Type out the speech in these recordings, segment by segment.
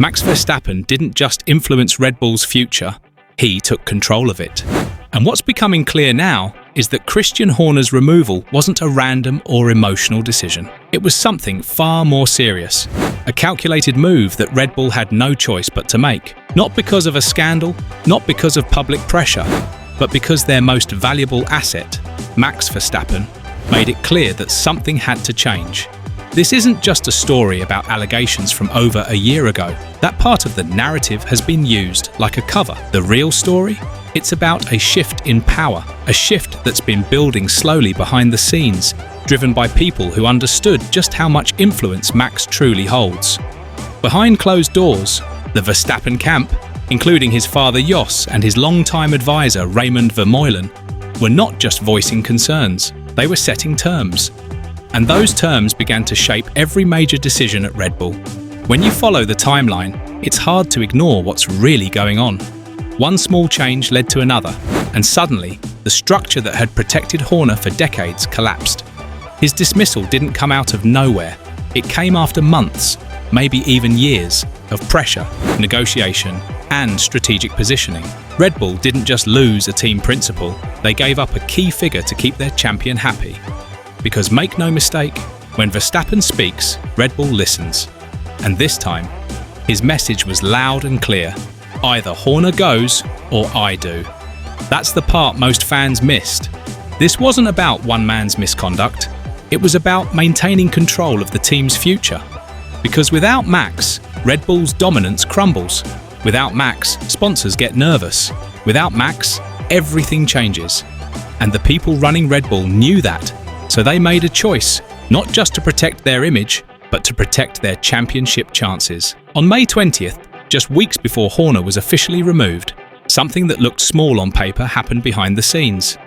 Max Verstappen didn't just influence Red Bull's future, he took control of it. And what's becoming clear now is that Christian Horner's removal wasn't a random or emotional decision. It was something far more serious. A calculated move that Red Bull had no choice but to make. Not because of a scandal, not because of public pressure, but because their most valuable asset, Max Verstappen, made it clear that something had to change. This isn't just a story about allegations from over a year ago. That part of the narrative has been used like a cover. The real story? It's about a shift in power, a shift that's been building slowly behind the scenes, driven by people who understood just how much influence Max truly holds. Behind closed doors, the Verstappen camp, including his father Jos and his longtime advisor Raymond Vermeulen, were not just voicing concerns, they were setting terms. And those terms began to shape every major decision at Red Bull. When you follow the timeline, it's hard to ignore what's really going on. One small change led to another, and suddenly, the structure that had protected Horner for decades collapsed. His dismissal didn't come out of nowhere. It came after months, maybe even years, of pressure, negotiation, and strategic positioning. Red Bull didn't just lose a team principal, they gave up a key figure to keep their champion happy. Because make no mistake, when Verstappen speaks, Red Bull listens. And this time, his message was loud and clear. Either Horner goes, or I do. That's the part most fans missed. This wasn't about one man's misconduct. It was about maintaining control of the team's future. Because without Max, Red Bull's dominance crumbles. Without Max, sponsors get nervous. Without Max, everything changes. And the people running Red Bull knew that. So they made a choice, not just to protect their image, but to protect their championship chances. On May 20th, just weeks before Horner was officially removed, something that looked small on paper happened behind the scenes.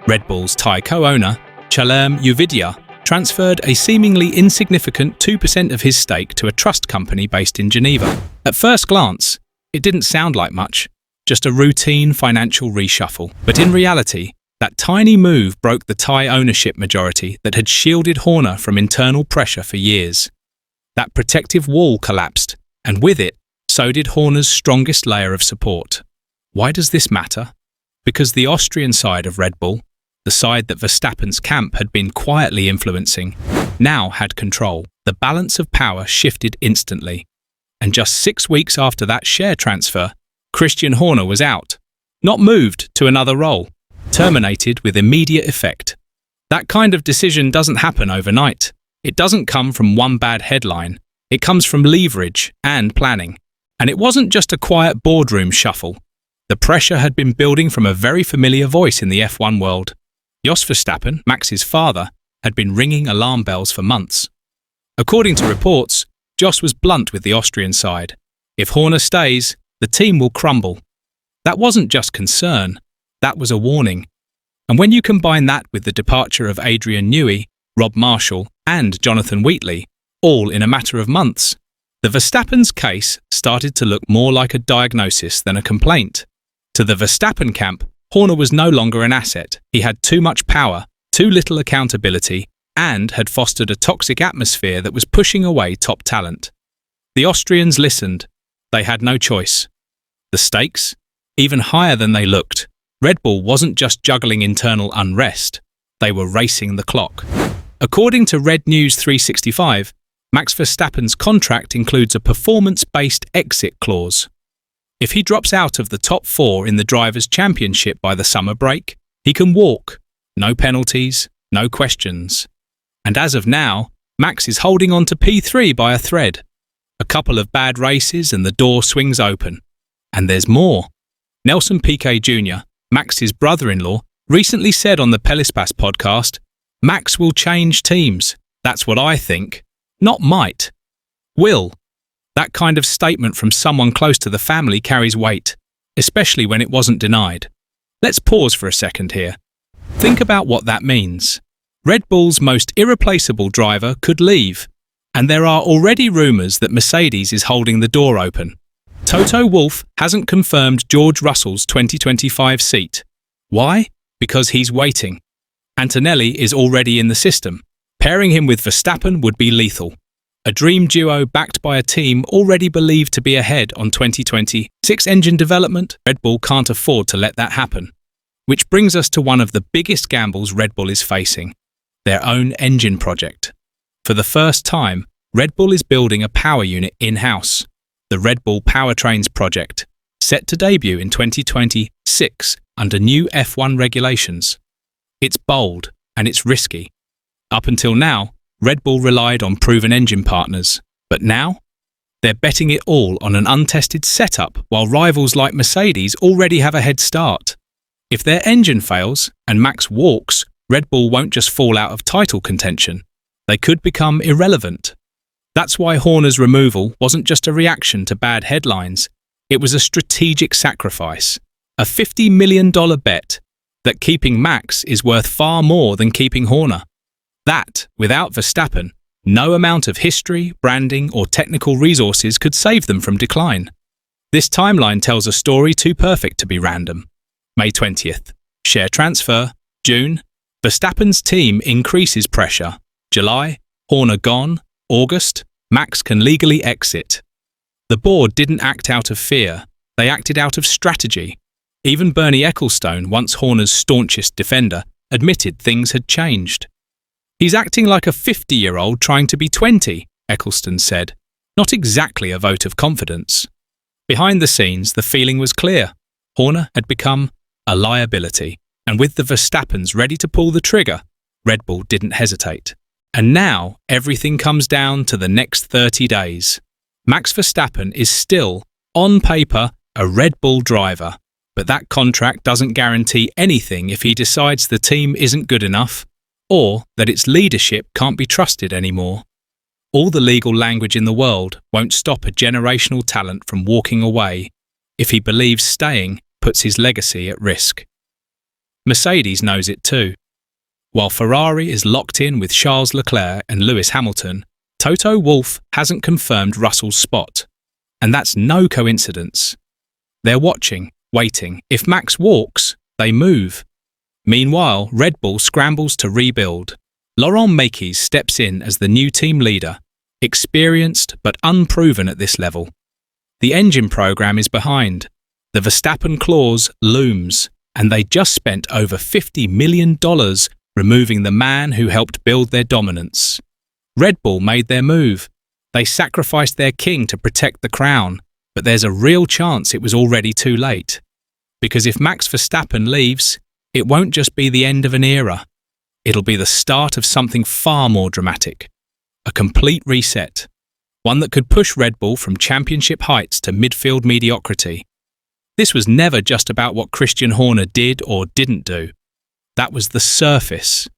Red Bull's Thai co-owner, Chalerm Uvidya, transferred a seemingly insignificant 2% of his stake to a trust company based in Geneva. At first glance, it didn't sound like much, just a routine financial reshuffle. But in reality, that tiny move broke the Thai ownership majority that had shielded Horner from internal pressure for years. That protective wall collapsed, and with it, so did Horner's strongest layer of support. Why does this matter? Because the Austrian side of Red Bull, the side that Verstappen's camp had been quietly influencing, now had control. The balance of power shifted instantly. And just 6 weeks after that share transfer, Christian Horner was out. Not moved to another role. Terminated with immediate effect. That kind of decision doesn't happen overnight. It doesn't come from one bad headline. It comes from leverage and planning. And it wasn't just a quiet boardroom shuffle. The pressure had been building from a very familiar voice in the F1 world. Jos Verstappen, Max's father, had been ringing alarm bells for months. According to reports, Jos was blunt with the Austrian side. If Horner stays, the team will crumble. That wasn't just concern, that was a warning. And when you combine that with the departure of Adrian Newey, Rob Marshall, and Jonathan Wheatley, all in a matter of months, the Verstappen's case started to look more like a diagnosis than a complaint. To the Verstappen camp, Horner was no longer an asset. He had too much power, too little accountability, and had fostered a toxic atmosphere that was pushing away top talent. The Austrians listened. They had no choice. The stakes? Even higher than they looked. Red Bull wasn't just juggling internal unrest. They were racing the clock. According to Red News 365, Max Verstappen's contract includes a performance-based exit clause. If he drops out of the top 4 in the Drivers' Championship by the summer break, he can walk. No penalties, no questions. And as of now, Max is holding on to P3 by a thread. A couple of bad races and the door swings open. And there's more. Nelson Piquet Jr., Max's brother-in-law, recently said on the Pelispas podcast, "Max will change teams. That's what I think. Not might. Will." That kind of statement from someone close to the family carries weight, especially when it wasn't denied. Let's pause for a second here. Think about what that means. Red Bull's most irreplaceable driver could leave, and there are already rumours that Mercedes is holding the door open. Toto Wolff hasn't confirmed George Russell's 2025 seat. Why? Because he's waiting. Antonelli is already in the system. Pairing him with Verstappen would be lethal. A dream duo backed by a team already believed to be ahead on 2026 engine development. Red Bull can't afford to let that happen. Which brings us to one of the biggest gambles Red Bull is facing, their own engine project. For the first time, Red Bull is building a power unit in-house, the Red Bull Powertrains project, set to debut in 2026 under new F1 regulations. It's bold and it's risky. Up until now, Red Bull relied on proven engine partners, but now they're betting it all on an untested setup while rivals like Mercedes already have a head start. If their engine fails and Max walks, Red Bull won't just fall out of title contention. They could become irrelevant. That's why Horner's removal wasn't just a reaction to bad headlines. It was a strategic sacrifice, a $50 million bet that keeping Max is worth far more than keeping Horner. That, without Verstappen, no amount of history, branding, or technical resources could save them from decline. This timeline tells a story too perfect to be random. May 20th. Share transfer. June. Verstappen's team increases pressure. July. Horner gone. August. Max can legally exit. The board didn't act out of fear. They acted out of strategy. Even Bernie Ecclestone, once Horner's staunchest defender, admitted things had changed. He's acting like a 50-year-old trying to be 20, Ecclestone said. Not exactly a vote of confidence. Behind the scenes, the feeling was clear. Horner had become a liability, and with the Verstappens ready to pull the trigger, Red Bull didn't hesitate. And now, everything comes down to the next 30 days. Max Verstappen is still, on paper, a Red Bull driver, but that contract doesn't guarantee anything if he decides the team isn't good enough, or that its leadership can't be trusted anymore. All the legal language in the world won't stop a generational talent from walking away if he believes staying puts his legacy at risk. Mercedes knows it too. While Ferrari is locked in with Charles Leclerc and Lewis Hamilton, Toto Wolff hasn't confirmed Russell's spot. And that's no coincidence. They're watching, waiting. If Max walks, they move. Meanwhile, Red Bull scrambles to rebuild. Laurent Mekies steps in as the new team leader, experienced but unproven at this level. The engine program is behind. The Verstappen clause looms, and they just spent over $50 million removing the man who helped build their dominance. Red Bull made their move. They sacrificed their king to protect the crown, but there's a real chance it was already too late. Because if Max Verstappen leaves, it won't just be the end of an era. It'll be the start of something far more dramatic. A complete reset. One that could push Red Bull from championship heights to midfield mediocrity. This was never just about what Christian Horner did or didn't do. That was the surface.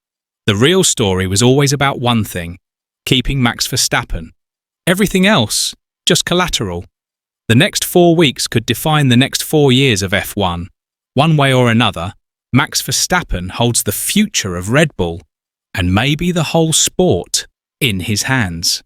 The real story was always about one thing: keeping Max Verstappen. Everything else, just collateral. The next 4 weeks could define the next 4 years of F1. One way or another, Max Verstappen holds the future of Red Bull, and maybe the whole sport, in his hands.